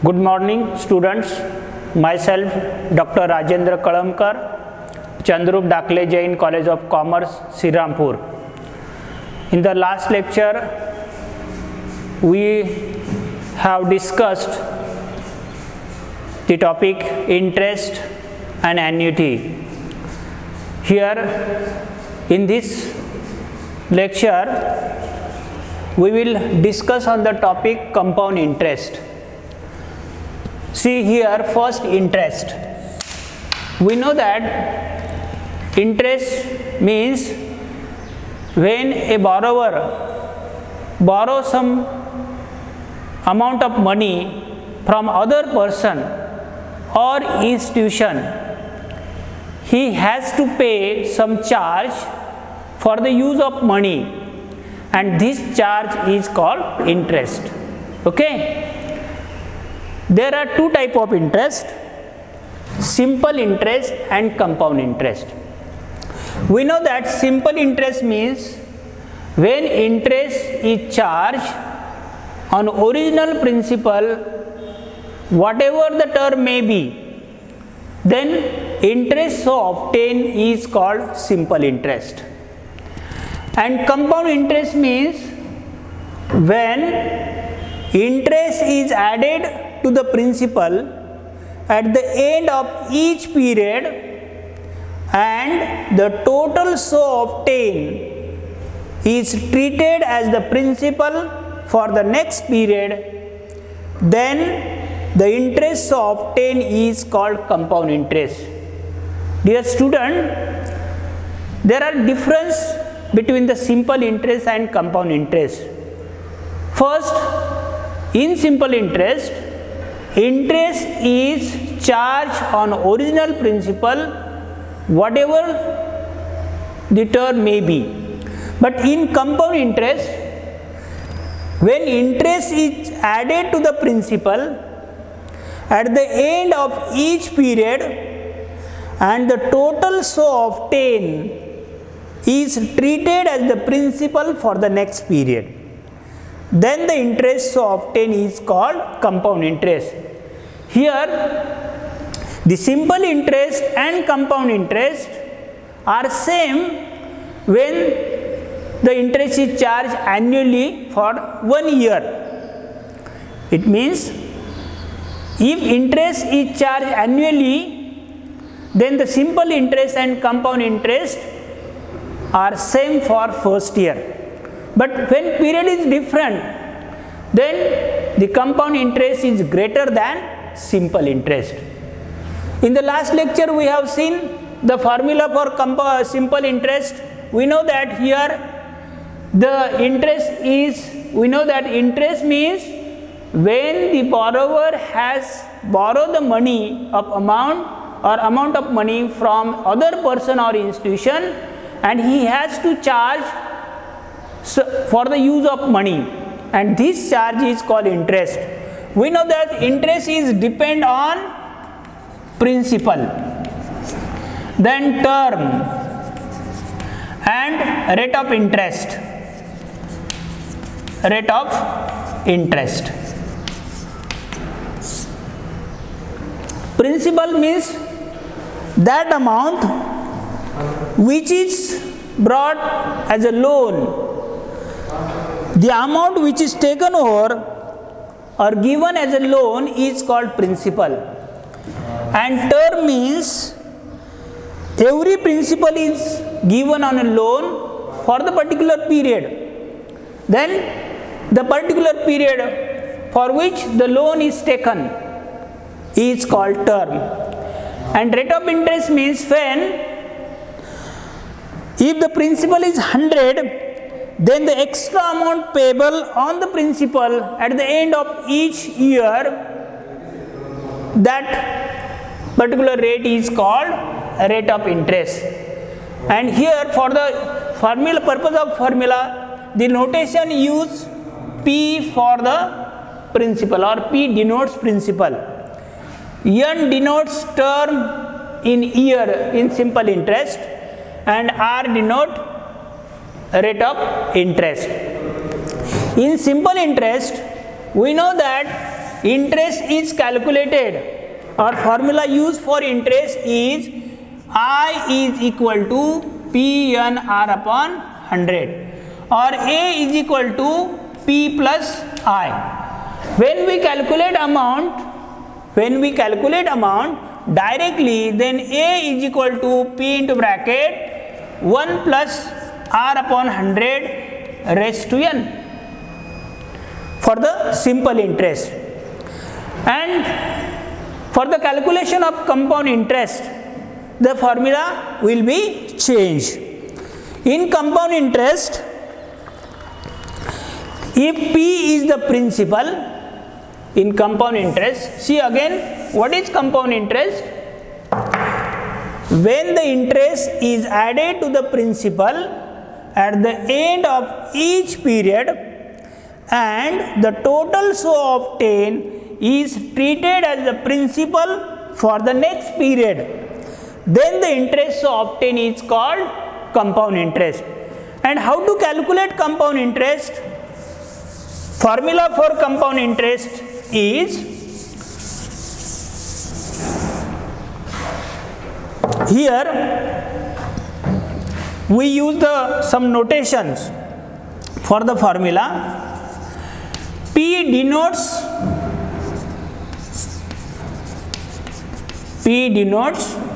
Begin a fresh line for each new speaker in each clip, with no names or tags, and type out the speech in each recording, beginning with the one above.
Good morning students, myself Dr. Rajendra Kalamkar, Chandrup Dakle Jain College of Commerce, Srirampur. In the last lecture, we have discussed the topic interest and annuity. Here in this lecture, we will discuss on the topic compound interest. See here, first interest. We know that interest means when a borrower borrows some amount of money from other person or institution, he has to pay some charge for the use of money, and this charge is called interest. Okay? There are two types of interest: simple interest and compound interest. We know that simple interest means when interest is charged on original principal, whatever the term may be, then interest so obtained is called simple interest. And compound interest means when interest is added to the principal at the end of each period and the total so obtained is treated as the principal for the next period, then the interest so obtained is called compound interest. Dear student, there are difference between the simple interest and compound interest. First, in simple interest, interest is charged on original principal, whatever the term may be. But in compound interest, when interest is added to the principal at the end of each period and the total so obtained is treated as the principal for the next period, then the interest so obtained is called compound interest. Here, the simple interest and compound interest are same when the interest is charged annually for 1 year. It means if interest is charged annually, then the simple interest and compound interest are same for first year. But when period is different, then the compound interest is greater than simple interest. In the last lecture, we have seen the formula for simple interest. We know that here the interest is, we know that interest means when the borrower has borrowed the money of amount of money from other person or institution, and he has to charge for the use of money, and this charge is called interest. We know that interest is depend on principal, then term and rate of interest. Rate of interest. Principal means that amount which is brought as a loan. The amount which is taken over or given as a loan is called principal. And term means every principal is given on a loan for the particular period. Then the particular period for which the loan is taken is called term. And rate of interest means when if the principal is 100, then the extra amount payable on the principal at the end of each year, that particular rate is called rate of interest. And here for the formula, purpose of formula, the notation use P for the principal, or P denotes principal. N denotes term in year in simple interest, and R denote rate of interest. In simple interest, we know that interest is calculated, or formula used for interest is I is equal to PNR upon 100, or A is equal to P plus I. When we calculate amount directly, then A is equal to P into bracket 1 plus R upon 100 raised to n for the simple interest. And for the calculation of compound interest, the formula will be changed. In compound interest, if P is the principal, in compound interest, see again, what is compound interest? When the interest is added to the principal at the end of each period and the total so obtained is treated as the principal for the next period, then the interest so obtained is called compound interest. And how to calculate compound interest? Formula for compound interest is, here we use some notations for the formula. P denotes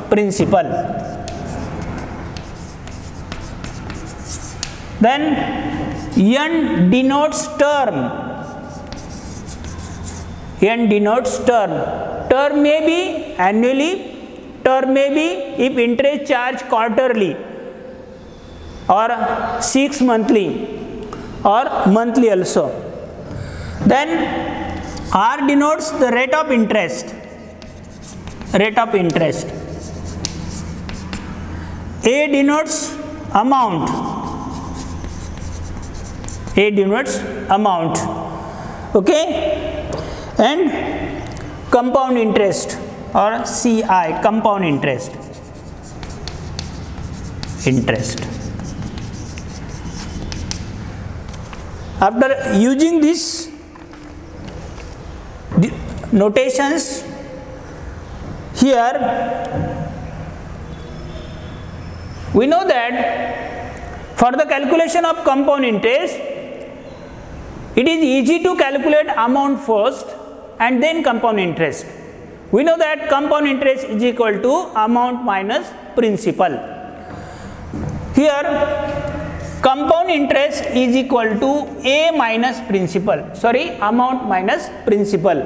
principal. Then N denotes term. N denotes term. Term may be annually, term may be if interest charged quarterly or 6 monthly or monthly also. Then R denotes the rate of interest. Rate of interest. A denotes amount. A denotes amount. Okay? And compound interest or CI, compound interest. After using these notations, here we know that for the calculation of compound interest, it is easy to calculate amount first and then compound interest. We know that compound interest is equal to amount minus principal. Here compound interest is equal to A minus principal, amount minus principal.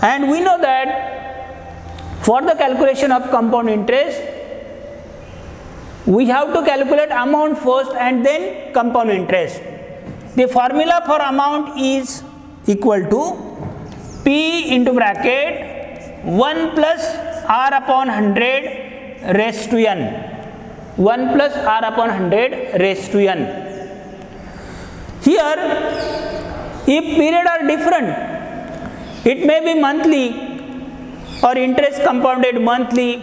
And we know that for the calculation of compound interest, we have to calculate amount first and then compound interest. The formula for amount is equal to P into bracket 1 plus R upon 100 raised to n. 1 plus R upon 100 raised to n. Here, if period are different, it may be monthly or interest compounded monthly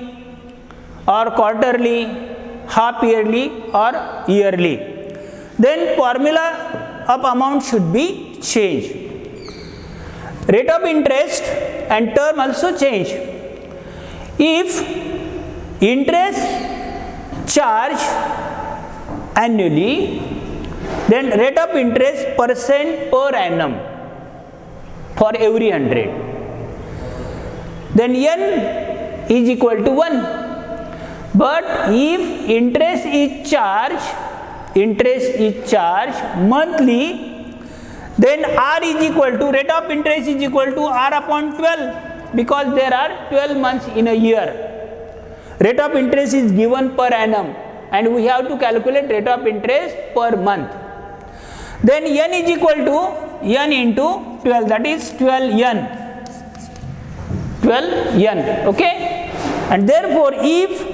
or quarterly, half yearly or yearly. Then formula of amount should be changed. Rate of interest and term also change. If interest charged annually, then rate of interest percent per annum for every 100. Then n is equal to 1. But if interest is charged monthly, then R is equal to, rate of interest is equal to R upon 12, because there are 12 months in a year. Rate of interest is given per annum and we have to calculate rate of interest per month. Then n is equal to n into 12, that is 12n. Okay? And therefore, if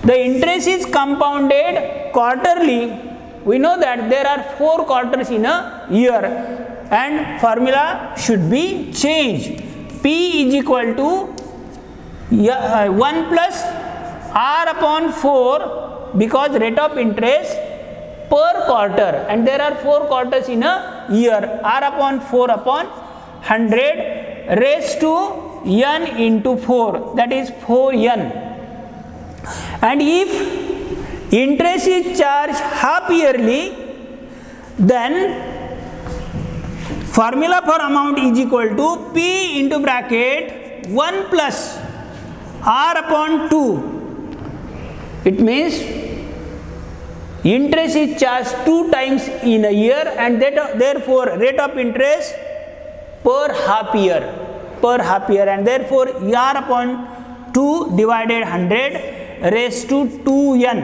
the interest is compounded quarterly, we know that there are 4 quarters in a year and formula should be changed. P is equal to 1 plus R upon 4, because rate of interest per quarter and there are 4 quarters in a year, R upon 4 upon 100 raised to n into 4, that is 4n. And if interest is charged half yearly, then formula for amount is equal to P into bracket 1 plus R upon 2. It means interest is charged 2 times in a year, and therefore rate of interest per half year, and therefore R upon 2 divided 100 raised to 2n,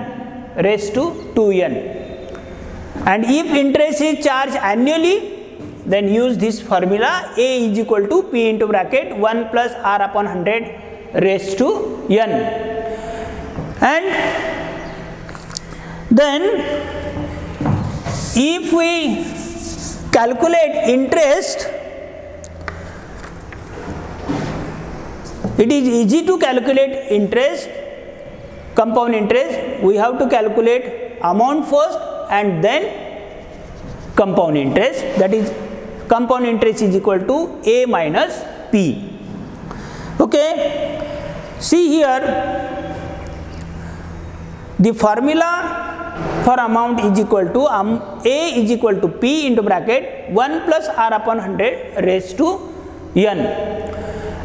and if interest is charged annually, then use this formula. A is equal to P into bracket 1 plus R upon 100 raised to n. And then if we calculate interest, it is easy to calculate interest, compound interest. We have to calculate amount first and then compound interest, that is compound interest is equal to A minus P. Okay, see here the formula for amount is equal to A is equal to P into bracket 1 plus R upon 100 raised to n.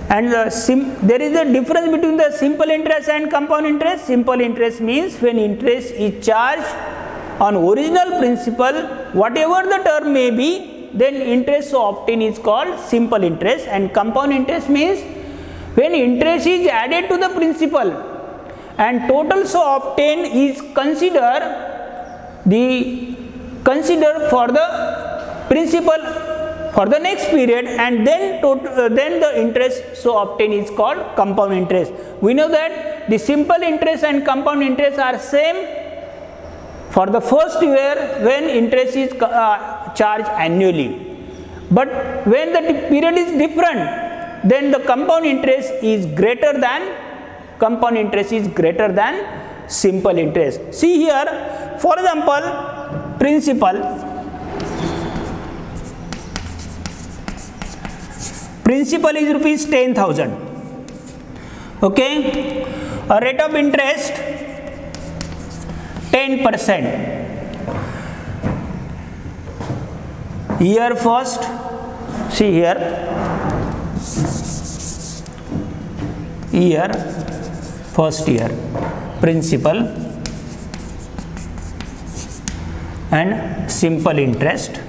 And there is a difference between the simple interest and compound interest. Simple interest means when interest is charged on original principal, whatever the term may be, then interest so obtained is called simple interest. And compound interest means when interest is added to the principal and total so obtained is considered for the principal for the next period, and then the interest so obtained is called compound interest. We know that the simple interest and compound interest are same for the first year when interest is charged annually, but when the period is different, then the compound interest is greater than simple interest. See here, for example, principal is rupees 10,000. Okay, a rate of interest 10%. Year first, see here, first year, principal and simple interest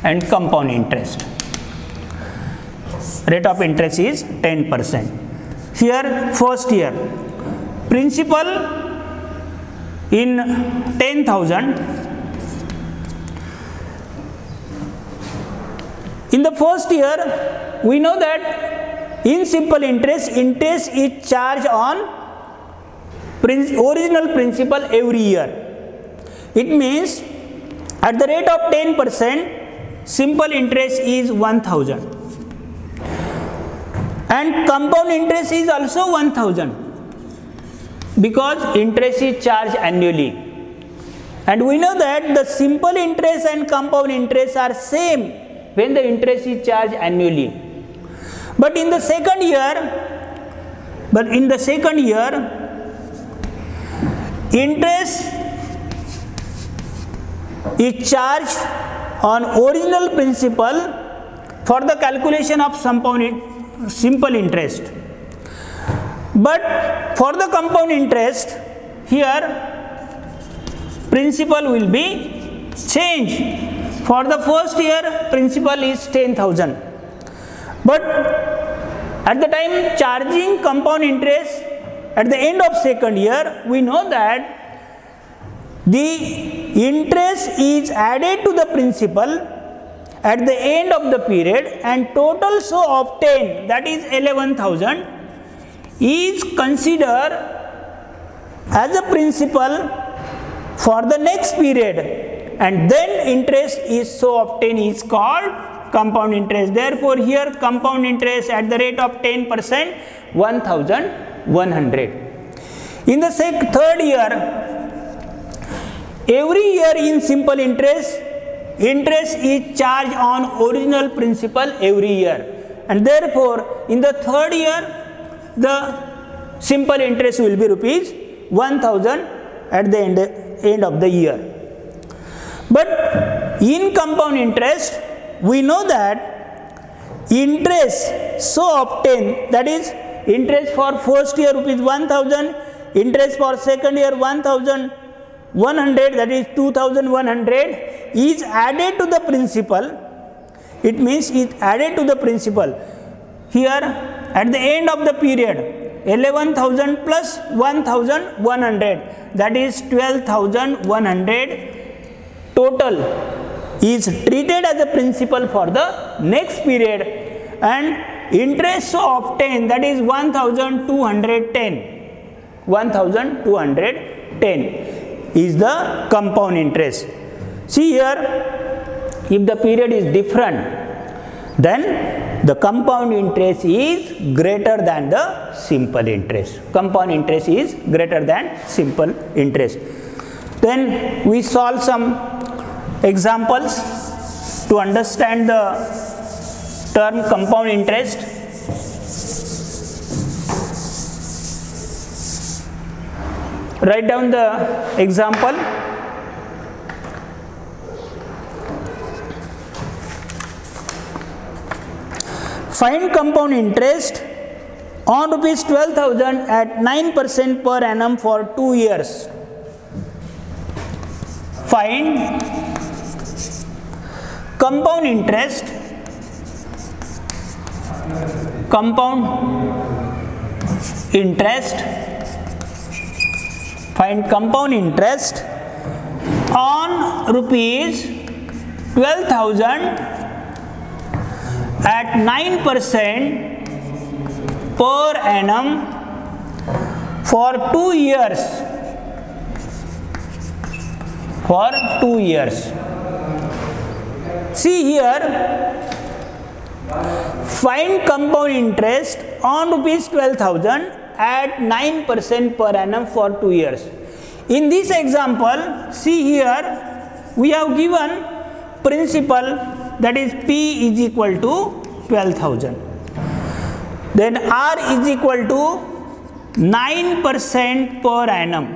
and compound interest. Rate of interest is 10%. Here first year, principal in 10,000. In the first year, we know that in simple interest is charged on original principal every year. It means at the rate of 10%, simple interest is 1,000 and compound interest is also 1,000 because interest is charged annually. And we know that the simple interest and compound interest are same when the interest is charged annually. But in the second year, interest is charged on original principal for the calculation of simple interest. But for the compound interest, here principal will be changed. For the first year, principal is 10,000. But at the time charging compound interest at the end of second year, we know that the interest is added to the principal at the end of the period, and total so obtained, that is 11,000, is considered as a principal for the next period. And then interest is so obtained is called compound interest. Therefore, here compound interest at the rate of 10%, 1,100. In the third year, every year in simple interest is charged on original principal every year. and therefore in the third year the simple interest will be rupees 1000 at the end of the year. But in compound interest, we know that interest so obtained, that is interest for first year rupees 1000, interest for second year 1100, that is 2100, is added to the principal. It means it added to the principal. Here at the end of the period, 11,000 plus 1,100, that is 12,100 total is treated as a principal for the next period, and interest so obtained, that is 1,210 is the compound interest. See here, if the period is different, then the compound interest is greater than the simple interest. Compound interest is greater than simple interest. Then we solve some examples to understand the term compound interest. Write down the example. Find compound interest on rupees 12,000 at 9% per annum for 2 years. Find compound interest, find compound interest on rupees 12,000 at 9% per annum for 2 years. For 2 years. See here, find compound interest on rupees 12,000 at 9% per annum for 2 years. In this example, see here, we have given principal, that is P is equal to 12,000. Then R is equal to 9% per annum.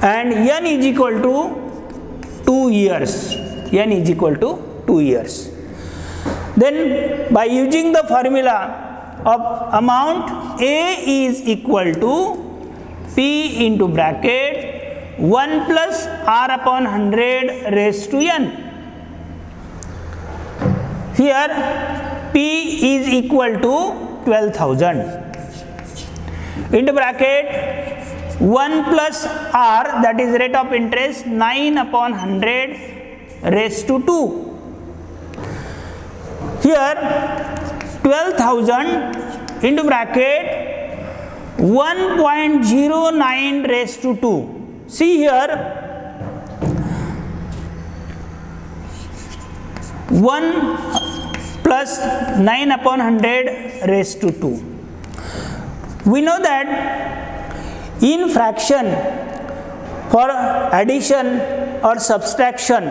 And N is equal to 2 years. N is equal to 2 years. Then by using the formula of amount, A is equal to P into bracket 1 plus R upon 100 raised to N. Here P is equal to 12,000 into bracket 1 plus R, that is rate of interest, 9 upon 100 raised to 2. Here 12,000 into bracket 1.09 raised to 2. See here, 1 plus 9 upon 100 raised to 2. We know that in fraction, for addition or subtraction,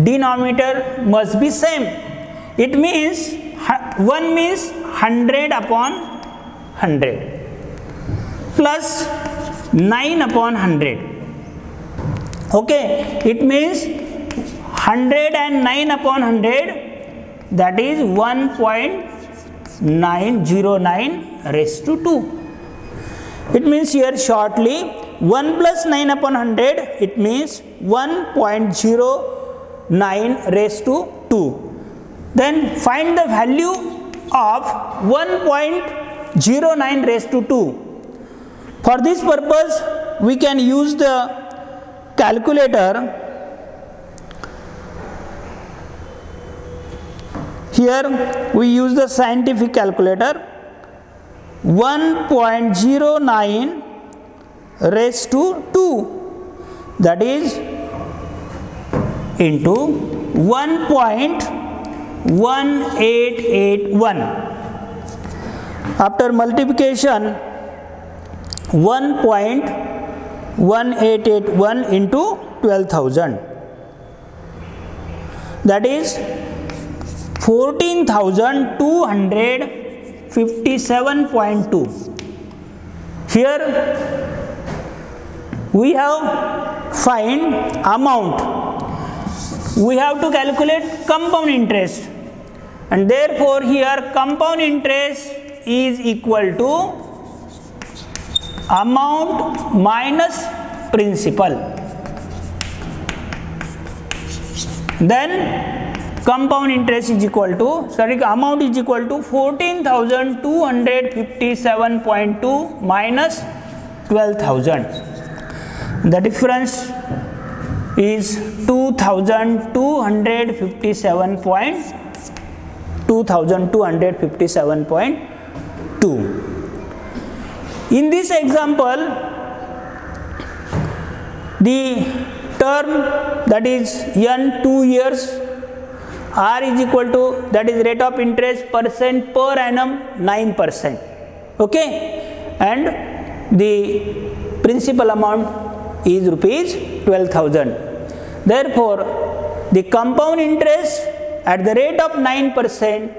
denominator must be same. It means 1 means 100 upon 100 plus 9 upon 100. Okay, it means 109 upon 100, that is 1.909 raised to 2. It means here shortly 1 plus 9 upon 100, it means 1.09 raised to 2. Then find the value of 1.09 raised to 2. For this purpose, we can use the calculator. Here we use the scientific calculator. 1.09 raised to 2, that is into 1.1881. After multiplication, 1.1881 into 12,000, that is 14,257.2. Here we have find amount. We have to calculate compound interest, and therefore here compound interest is equal to amount minus principal. Then compound interest is equal to, amount is equal to 14,257.2 minus 12,000. The difference is 2,257.2. In this example, the term, that is n 2 years, R is equal to, that is rate of interest percent per annum 9%, okay, and the principal amount is rupees 12,000. Therefore, the compound interest at the rate of 9%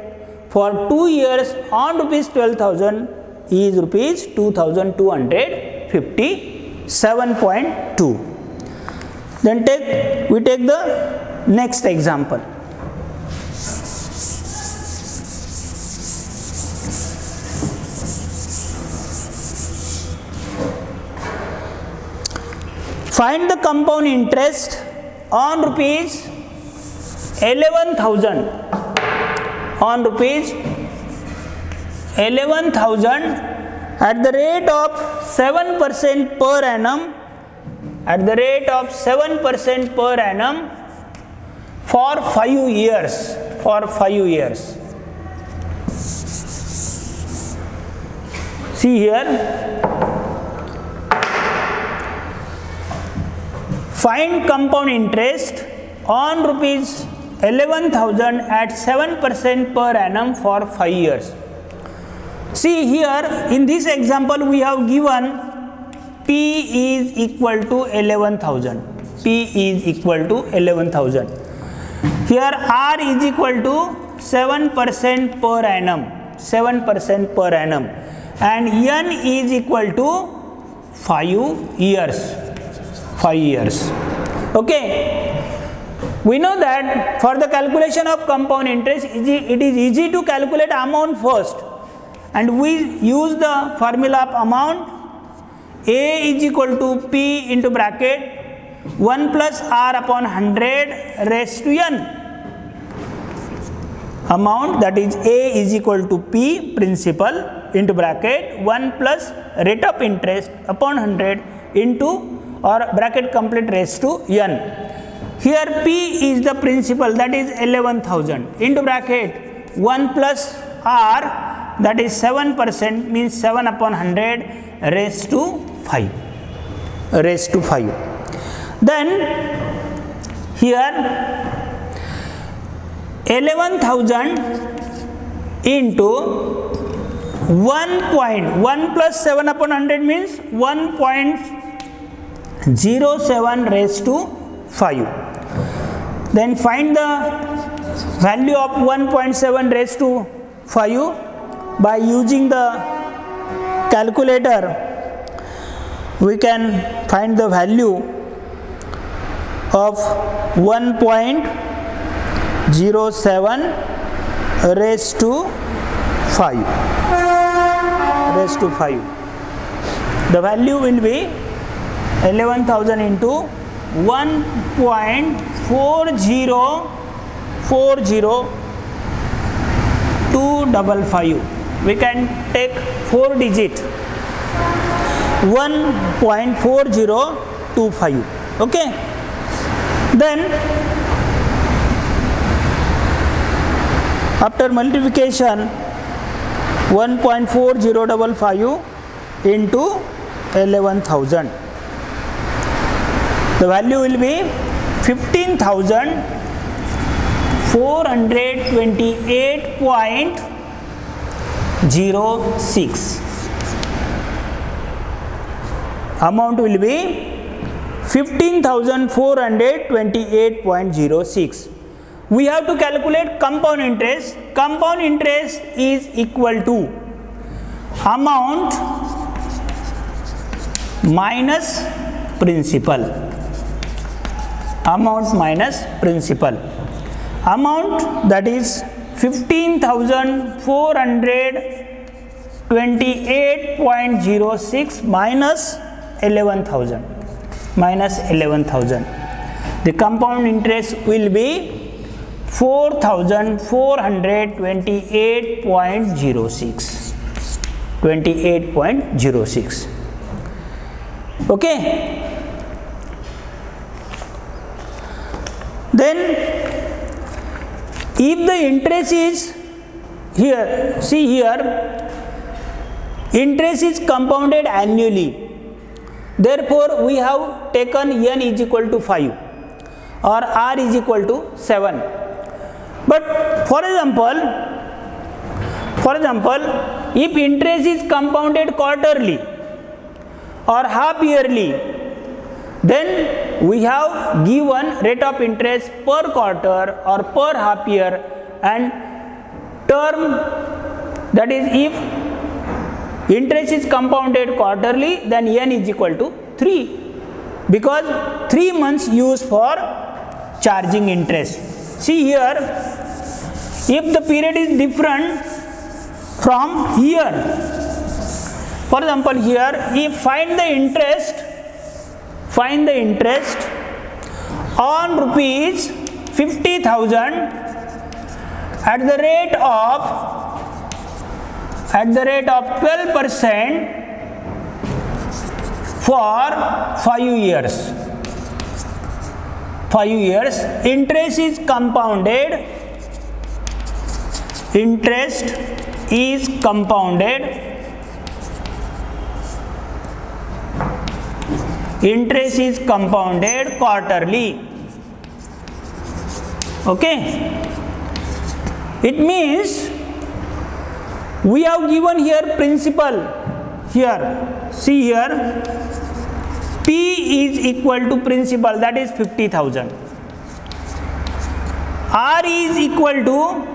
for 2 years on rupees 12,000 is rupees 2,257.2. Then we take the next example. Find the compound interest on rupees 11,000. On rupees 11,000 at the rate of 7% per annum. At the rate of 7% per annum for 5 years. For 5 years. See here. Find compound interest on rupees 11,000 at 7% per annum for 5 years. See here, in this example we have given P is equal to 11,000. P is equal to 11,000. Here R is equal to 7% per annum. 7% per annum. And N is equal to 5 years. 5 years. Okay. We know that for the calculation of compound interest, it is easy to calculate amount first, and we use the formula of amount. A is equal to P into bracket 1 plus R upon 100 raised to N. Amount, that is A is equal to P principal into bracket 1 plus rate of interest upon 100 into or bracket complete raised to N. Here P is the principal, that is 11,000 into bracket 1 plus R, that is 7%, means 7 upon 100 raised to 5. Raised to 5. Then here 11,000 into 1 plus 7 upon 100 means 1.07 raised to 5. Then find the value of 1.7 raised to 5 by using the calculator. We can find the value of 1.07 raised to 5. Raised to 5. The value will be 11,000 into 1.4040255. We can take 4 digit 1.4025. Okay. Then after multiplication 1.4055 into 11,000. The value will be 15,428.06. Amount will be 15,428.06. we have to calculate compound interest. Compound interest is equal to amount minus principal. Amount minus principal. Amount, that is 15,428.06 minus 11,000. Minus 11,000. The compound interest will be 4,428.06. 28.06. Okay. Then if the interest is here, see here, interest is compounded annually. Therefore, we have taken n is equal to 5 or r is equal to 7. But for example, if interest is compounded quarterly or half yearly, then we have given rate of interest per quarter or per half year, and term, that is if interest is compounded quarterly, then n is equal to 3, because 3 months used for charging interest. See here, if the period is different from here, for example here, if find the interest on rupees 50,000 at the rate of 12% for 5 years. 5 years, interest is compounded. Interest is compounded. Interest is compounded quarterly. Okay. It means we have given here principal. Here, see here, P is equal to principal, that is 50,000. R is equal to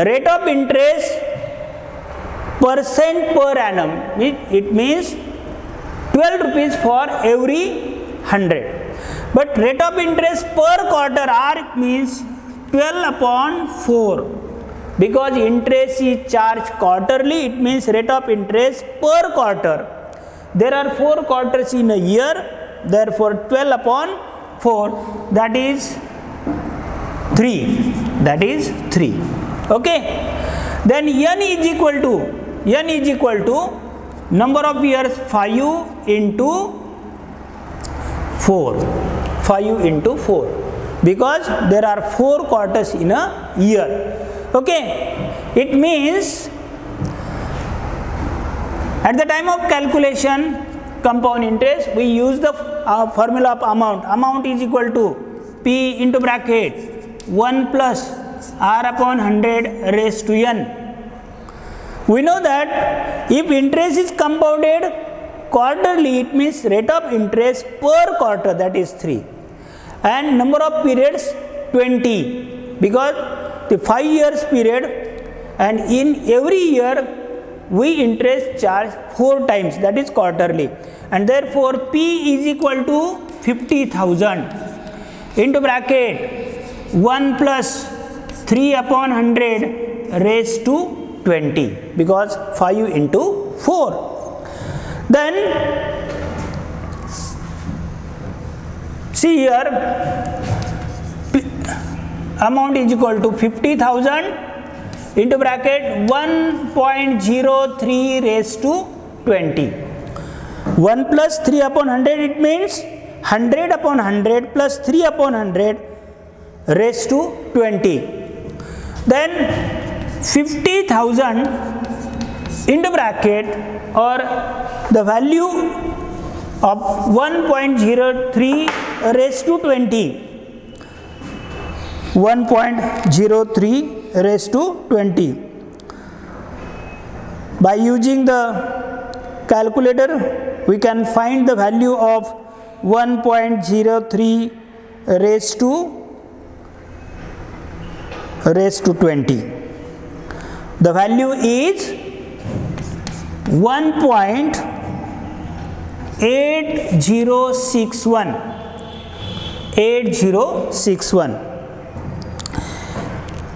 rate of interest percent per annum. It means 12 rupees for every 100. But rate of interest per quarter, R means 12 upon 4. Because interest is charged quarterly, it means rate of interest per quarter. There are 4 quarters in a year, therefore 12 upon 4, that is 3. That is 3. Okay. Then n is equal to number of years 5 into 4. 5 into 4. Because there are 4 quarters in a year. Okay. It means at the time of calculation compound interest, we use the formula of amount. Amount is equal to P into bracket 1 plus R upon 100 raised to n. We know that if interest is compounded quarterly, it means rate of interest per quarter, that is 3. And number of periods 20, because the 5 years period, and in every year we interest charge 4 times, that is quarterly, and therefore P is equal to 50,000 into bracket 1 plus 3 upon 100 raised to 20, because 5 into 4. Then see here, amount is equal to 50,000 into bracket 1.03 raised to 20. 1 plus 3 upon 100, it means 100 upon 100 plus 3 upon 100 raised to 20. Then 50,000 into bracket, or the value of 1.03 raised to 20. 1.03 raised to 20. By using the calculator, we can find the value of 1.03 raised to raised to 20. The value is 1.8061. 8061.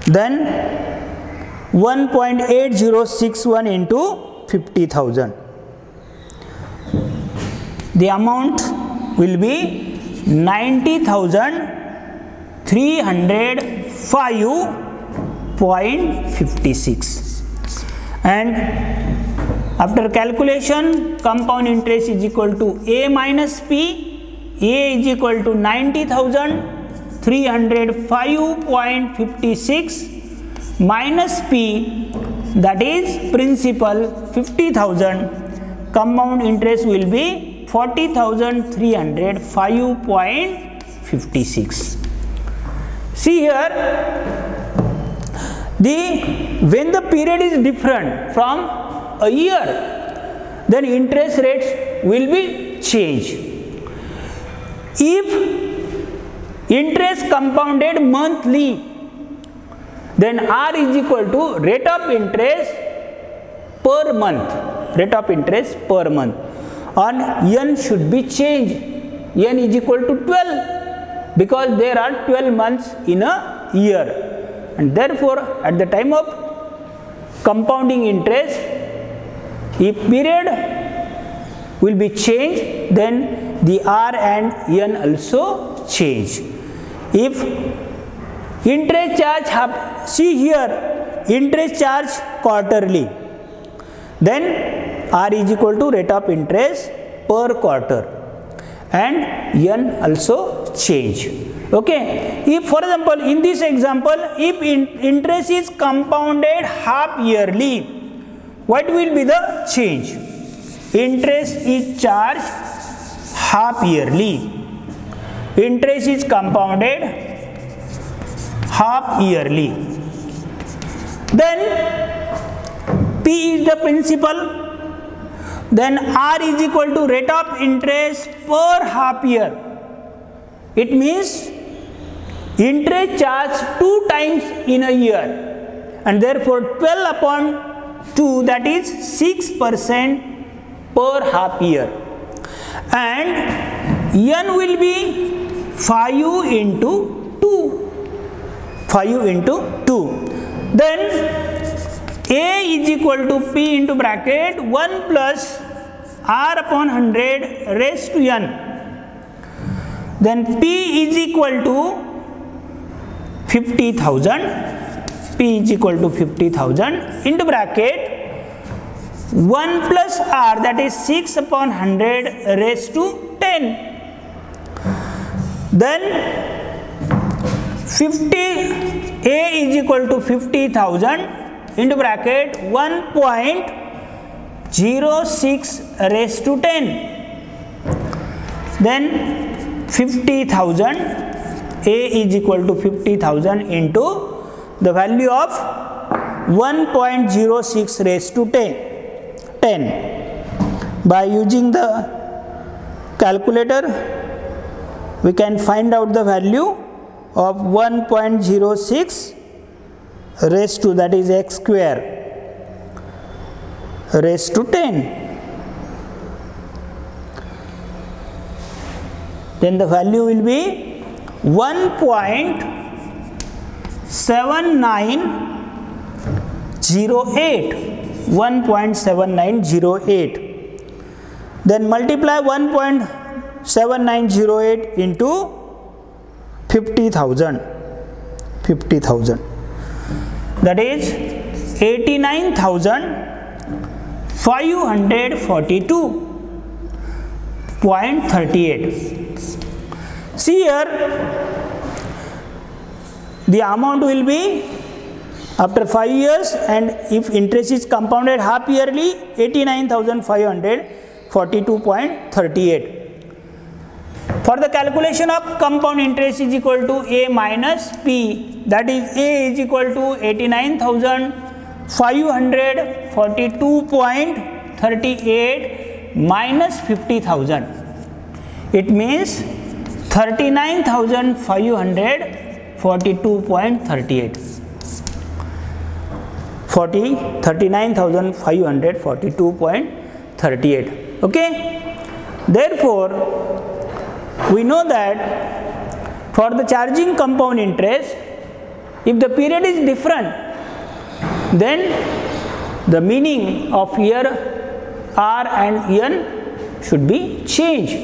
Then 1.8061 into 50,000. The amount will be 90,305.56. And after calculation, compound interest is equal to A minus P. A is equal to 90,305.56 minus P, that is principal 50,000. Compound interest will be 40,305.56. See here, when the period is different from a year, then interest rates will be changed. If interest compounded monthly, then R is equal to rate of interest per month. Rate of interest per month. And N should be changed. N is equal to 12 because there are 12 months in a year. And therefore, at the time of compounding interest, if period will be changed, then the R and N also change. If interest charge, see here, interest charge quarterly, then R is equal to rate of interest per quarter, and N also change. Okay. If for example, in this example, if interest is compounded half yearly, what will be the change? Interest is charged half yearly. Interest is compounded half yearly. Then P is the principal. Then R is equal to rate of interest per half year. It means interest charged 2 times in a year, and therefore 12 upon 2, that is 6% per half year. And N will be 5 into 2. 5 into 2. Then A is equal to P into bracket 1 plus R upon 100 raised to N. Then P is equal to 50,000. P is equal to 50,000 into bracket 1 plus R, that is 6 upon 100 raised to 10. Then A is equal to 50,000 into bracket 1.06 raised to 10. Then 50,000, A is equal to 50,000 into the value of 1.06 raised to 10. By using the calculator, we can find out the value of 1.06 raised to, that is x square, raised to 10. Then the value will be 1.7908. 1.7908. Then multiply 1.7908 into 50,000. 50,000. That is 89,542.38. See here, the amount will be after 5 years, and if interest is compounded half yearly, 89,542.38. For the calculation of compound interest is equal to A minus P, that is A is equal to 89,542.38 minus 50,000. It means 39,542.38. 39,542.38. Okay. Therefore, we know that for the charging compound interest, if the period is different, then the meaning of year R and N should be changed.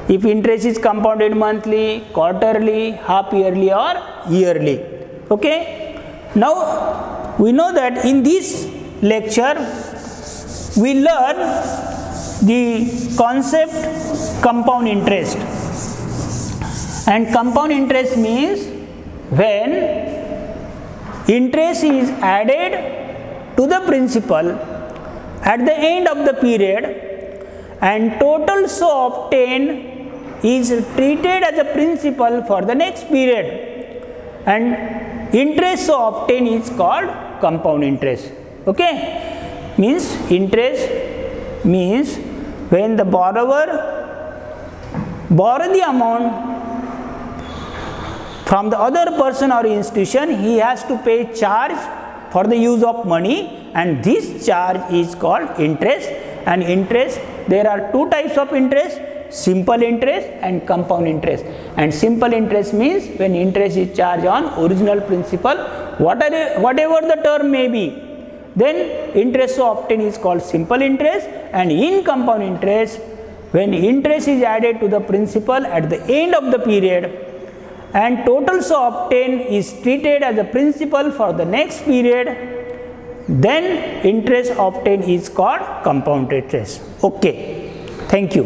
If interest is compounded monthly, quarterly, half yearly or yearly. Okay. Now we know that in this lecture we learn the concept compound interest. And compound interest means when interest is added to the principal at the end of the period and total so obtained is treated as a principal for the next period, and interest so obtained is called compound interest. Okay. Means interest means when the borrower borrow the amount from the other person or institution, he has to pay charge for the use of money, and this charge is called interest. And interest, there are two types of interest, simple interest and compound interest. And simple interest means when interest is charged on original principal, whatever the term may be, then interest so obtained is called simple interest. And in compound interest, when interest is added to the principal at the end of the period and total so obtained is treated as a principal for the next period, then interest obtained is called compound interest. Okay. Thank you.